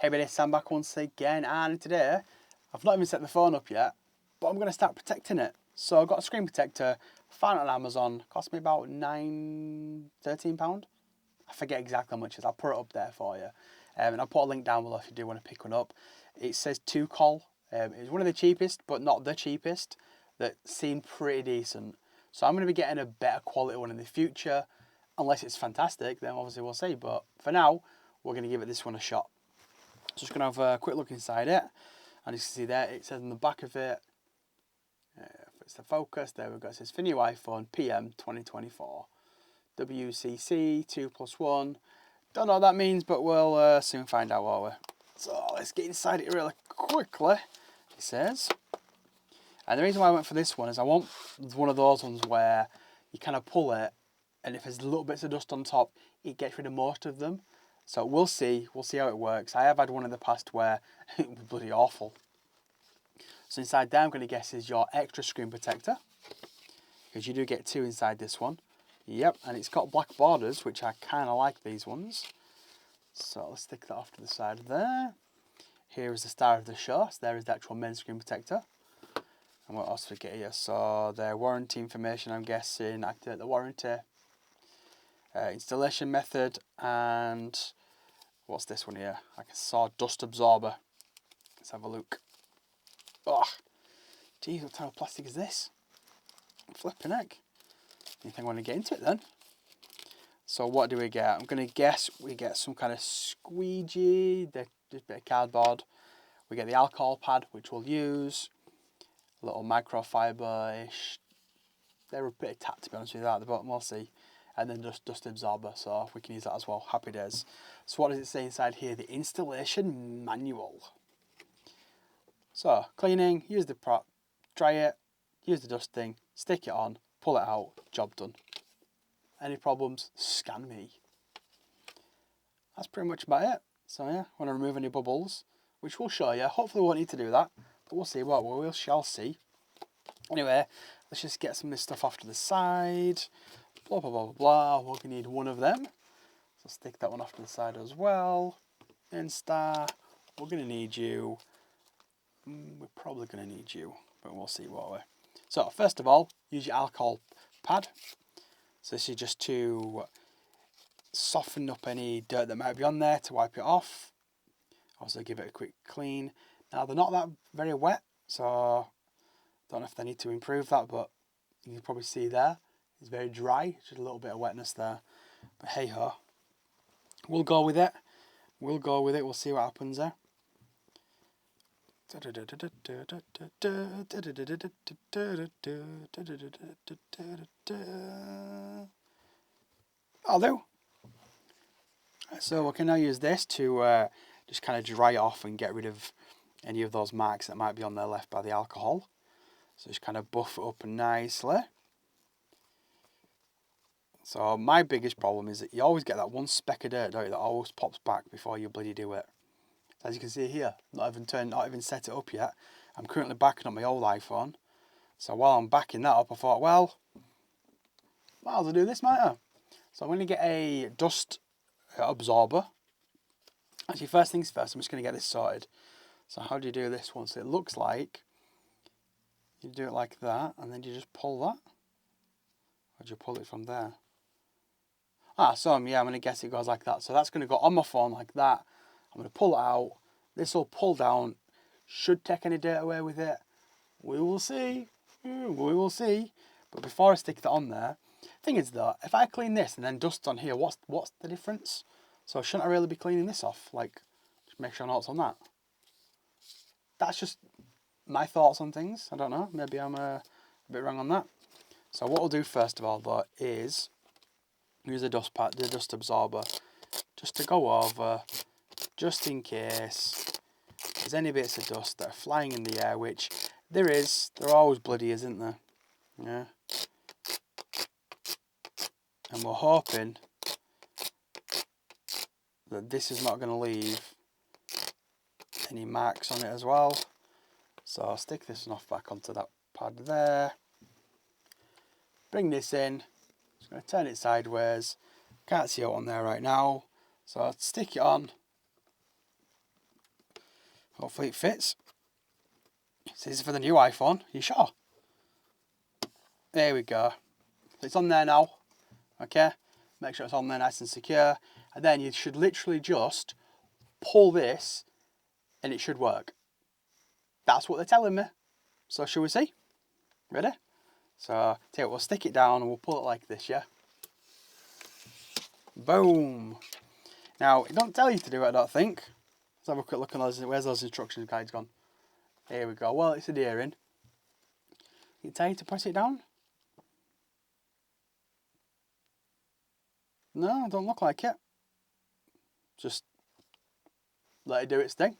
Hey buddy, Sam back once again, and today I've not even set the phone up yet, but I'm going to start protecting it. So I've got a screen protector, found it on Amazon, cost me about £13. I forget exactly how much it is, I'll put it up there for you. And I'll put a link down below if you do want to pick one up. It says Tocol. It's one of the cheapest, but not the cheapest, that seemed pretty decent. So I'm going to be getting a better quality one in the future. Unless it's fantastic, then obviously we'll see. But for now, we're going to give it this one a shot. Just going to have a quick look inside it. And you can see there, it says on the back of it, if it's the focus, there we go. It says for new iPhone PM 2024. WCC 2+1. Don't know what that means, but we'll soon find out, won't we? So let's get inside it really quickly, it says. And the reason why I went for this one is I want one of those ones where you kind of pull it, and if there's little bits of dust on top, it gets rid of most of them. So we'll see how it works. I have had one in the past where it was bloody awful. So inside there, I'm going to guess is your extra screen protector, because you do get two inside this one. Yep, and it's got black borders, which I kind of like these ones. So let's stick that off to the side there. Here is the star of the show. So there is the actual main screen protector. And what else we get here? So their warranty information, I'm guessing, activate the warranty. Installation method, and what's this one here? I saw dust absorber. Let's have a look. Oh, geez, what type of plastic is this? Flipping heck. Anything I want to get into it then? So what do we get? I'm going to guess we get some kind of squeegee, just a bit of cardboard. We get the alcohol pad, which we'll use. A little microfiber-ish. They're a bit of tat, to be honest with you, at the bottom, we'll see. And then just dust absorber, so we can use that as well. Happy days. So what does it say inside here? The installation manual. So, cleaning, use the prop, dry it, use the dust thing, stick it on, pull it out, job done. Any problems, scan me. That's pretty much about it. So yeah, want to remove any bubbles, which we'll show you. Hopefully we won't need to do that, but we'll see what we shall see. Anyway, let's just get some of this stuff off to the side. Blah, blah, blah, blah, blah. We're going to need one of them. So stick that one off to the side as well. Insta, we're going to need you. We're probably going to need you, but we'll see what we. So first of all, use your alcohol pad. So this is just to soften up any dirt that might be on there, to wipe it off. Also give it a quick clean. Now they're not that very wet, so don't know if they need to improve that, but you can probably see there, it's very dry, just a little bit of wetness there. But hey ho, we'll go with it. We'll see what happens there. I'll do. So we can now use this to just kind of dry off and get rid of any of those marks that might be on there left by the alcohol. So just kind of buff it up nicely. So my biggest problem is that you always get that one speck of dirt, don't you, that always pops back before you bloody do it. As you can see here, not even set it up yet. I'm currently backing up my old iPhone. So while I'm backing that up, I thought, well, might as well do this, might I? So I'm going to get a dust absorber. Actually, first things first, I'm just going to get this sorted. So how do you do this one? So it looks like you do it like that, and then you just pull that. Or do you pull it from there? So yeah, I'm going to guess it goes like that. So that's going to go on my phone like that. I'm going to pull it out. This will pull down. Should take any dirt away with it. We will see. We will see. But before I stick that on there, thing is though, if I clean this and then dust on here, what's the difference? So shouldn't I really be cleaning this off? Like, just make sure I know it's on that. That's just my thoughts on things. I don't know. Maybe I'm a bit wrong on that. So what we'll do first of all though is use the dust absorber, just to go over, just in case there's any bits of dust that are flying in the air, which there always bloody is, isn't there? Yeah. And we're hoping that this is not going to leave any marks on it as well. So I'll stick this one off back onto that pad there. Bring this in. Just going to turn it sideways. Can't see it on there right now. So I'll stick it on. Hopefully it fits. This is for the new iPhone. You sure? There we go. It's on there now. Okay? Make sure it's on there nice and secure. And then you should literally just pull this and it should work. That's what they're telling me. So shall we see? Ready? So we'll stick it down and we'll pull it like this, yeah? Boom. Now, it don't tell you to do it, I don't think. Let's have a quick look at those. Where's those instructions guides gone? Here we go. Well, it's adhering. It tell you to press it down? No, it don't look like it. Just let it do its thing.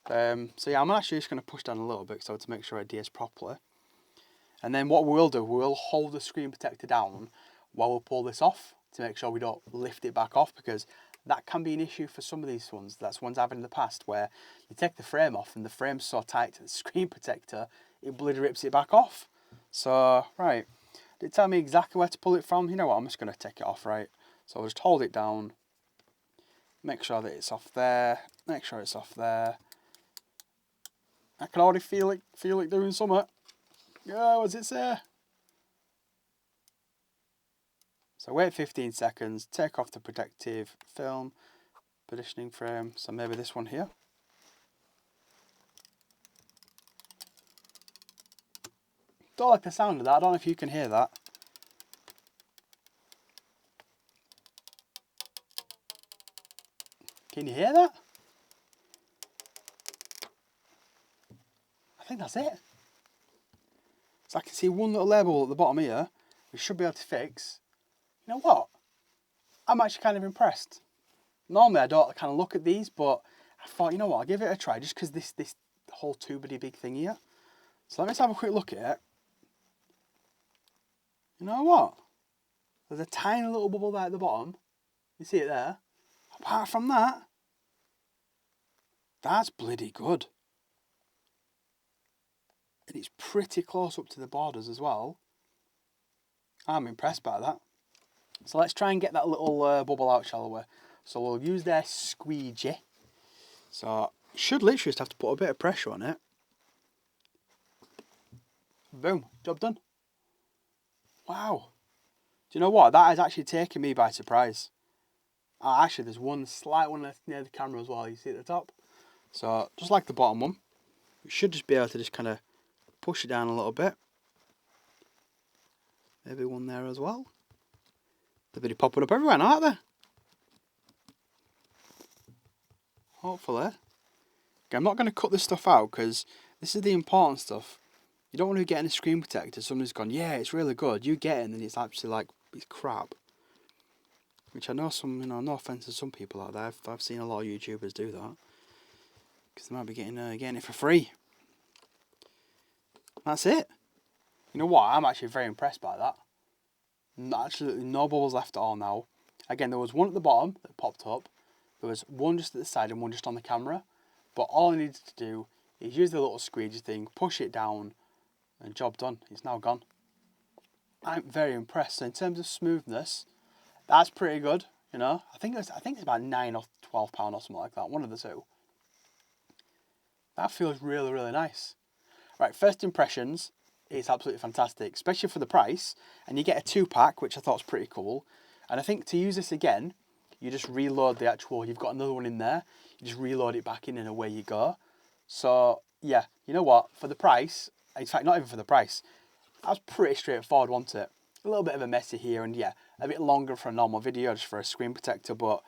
So yeah, I'm actually just going to push down a little bit so to make sure it adheres properly. And then what we'll do, we'll hold the screen protector down while we pull this off to make sure we don't lift it back off, because that can be an issue for some of these ones. That's ones I've had in the past where you take the frame off and the frame's so tight to the screen protector, it bloody rips it back off. So, right, did it tell me exactly where to pull it from? You know what, I'm just going to take it off, right? So I'll just hold it down, make sure that it's off there, make sure it's off there. I can already feel it doing something. Yeah, what does it say? So wait 15 seconds, take off the protective film, positioning frame, so maybe this one here. Don't like the sound of that, I don't know if you can hear that. Can you hear that? I think that's it. So I can see one little label at the bottom here, we should be able to fix. You know what? I'm actually kind of impressed. Normally I don't kind of look at these, but I thought, you know what, I'll give it a try just because this whole tubity big thing here. So let me just have a quick look at it. You know what? There's a tiny little bubble there at the bottom. You see it there? Apart from that, that's bloody good. And it's pretty close up to the borders as well. I'm impressed by that. So let's try and get that little bubble out, shall we? So we'll use their squeegee. So you should literally just have to put a bit of pressure on it. Boom, job done. Wow. Do you know what? That has actually taken me by surprise. Actually, there's one slight one near the camera as well. You see at the top? So just like the bottom one, you should just be able to just kind of push it down a little bit. Maybe one there as well. They're really popping up everywhere, aren't they? Hopefully. Okay, I'm not going to cut this stuff out because this is the important stuff. You don't want to get a screen protector. Somebody's gone, yeah, it's really good. You get it, and then it's actually like, it's crap. Which I know some, no offense to some people out there. I've seen a lot of YouTubers do that. Because they might be getting it for free. That's it. You know what? I'm actually very impressed by that. Absolutely no bubbles left at all now. Again, there was one at the bottom that popped up. There was one just at the side and one just on the camera. But all I needed to do is use the little squeegee thing, push it down, and job done. It's now gone. I'm very impressed. So in terms of smoothness, that's pretty good. You know, I think it's about £9 or £12 or something like that. One of the two. That feels really, really nice. Right, first impressions, it's absolutely fantastic, especially for the price. And you get a 2-pack, which I thought was pretty cool. And I think to use this again, you just reload the actual, you've got another one in there, you just reload it back in and away you go. So, yeah, you know what, for the price, in fact, not even for the price, that was pretty straightforward, wasn't it? A little bit of a messy here, and yeah, a bit longer for a normal video, just for a screen protector, but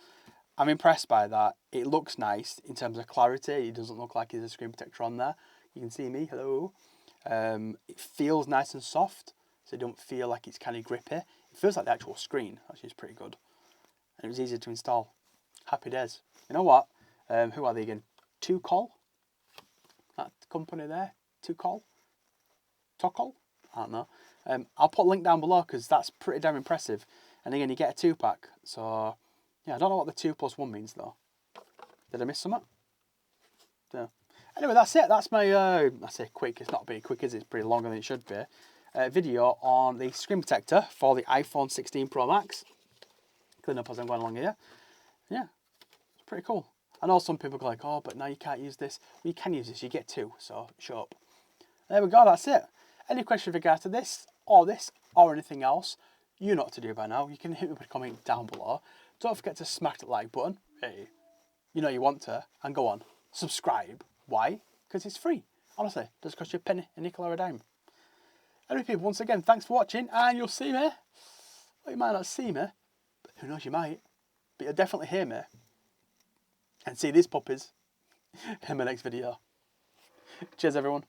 I'm impressed by that. It looks nice in terms of clarity. It doesn't look like there's a screen protector on there. You can see me, hello. It feels nice and soft, so it don't feel like it's kind of grippy. It feels like the actual screen, actually is pretty good. And it was easy to install. Happy days. You know what? Who are they again? Tocol? That company there? Tocol? Tocol? I don't know. I'll put a link down below because that's pretty damn impressive. And again, you get a 2-pack. So, yeah, I don't know what the 2+1 means though. Did I miss something? Yeah. Anyway, that's it. That's my, I say quick, it's not very quick, is it? It's pretty longer than it should be. Video on the screen protector for the iPhone 16 Pro Max. Clean up as I'm going along here. Yeah, it's pretty cool. I know some people go like, oh, but now you can't use this. Well, you can use this. You get 2, so shut up. There we go. That's it. Any question with regards to this, or anything else, you know what to do by now. You can hit me with a comment down below. Don't forget to smack that like button. Hey, you know you want to. And go on. Subscribe. Why? Because it's free. Honestly, it doesn't cost you a penny, a nickel or a dime. Anyway, people, once again, thanks for watching. And you'll see me. Well, you might not see me. But who knows, you might. But you'll definitely hear me. And see these puppies in my next video. Cheers, everyone.